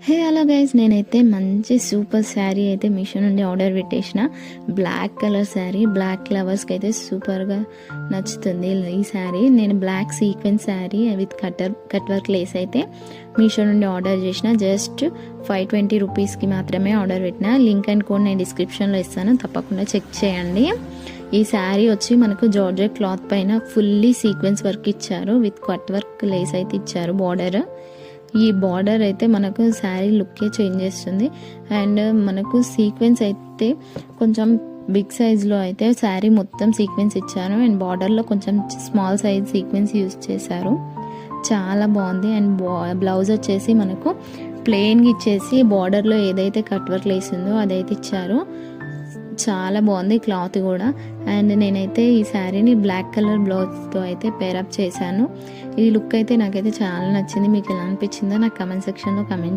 Hey hello guys, నేనైతే మంచి super sari అయితే మీషో నుండి ఆర్డర్ పెట్టేసిన. బ్లాక్ కలర్ శారీ, బ్లాక్ ఫ్లవర్స్కి అయితే సూపర్గా నచ్చుతుంది ఈ శారీ. నేను black sequence sari with cut work lace అయితే మీషో నుండి ఆర్డర్ చేసిన. జస్ట్ 520 రూపీస్కి మాత్రమే ఆర్డర్ పెట్టిన. లింక్ అండ్ కోడ్ నేను డిస్క్రిప్షన్లో ఇస్తాను, తప్పకుండా చెక్ చేయండి. ఈ శారీ వచ్చి మనకు జార్జెట్ క్లాత్ పైన ఫుల్లీ సీక్వెన్స్ వర్క్ ఇచ్చారు, విత్ కట్ వర్క్ లేస్ అయితే ఇచ్చారు బార్డర్. ఈ బార్డర్ అయితే మనకు శారీ లుక్కే చేంజ్ చేస్తుంది. అండ్ మనకు సీక్వెన్స్ అయితే కొంచెం బిగ్ సైజ్లో అయితే శారీ మొత్తం సీక్వెన్స్ ఇచ్చారు. అండ్ బార్డర్లో కొంచెం స్మాల్ సైజ్ సీక్వెన్స్ యూజ్ చేశారు. చాలా బాగుంది. అండ్ బ్లౌజ్ వచ్చేసి మనకు ప్లెయిన్గా ఇచ్చేసి బార్డర్లో ఏదైతే కట్ వర్క్ లేసిందో అదైతే ఇచ్చారు. చాలా బాగుంది క్లాత్ కూడా. అండ్ నేనైతే ఈ శారీని బ్లాక్ కలర్ బ్లౌజ్తో అయితే పేరప్ చేశాను. ఈ లుక్ అయితే నాకైతే చాలా నచ్చింది. మీకు ఎలా అనిపించిందో నాకు కమెంట్ సెక్షన్లో కమెంట్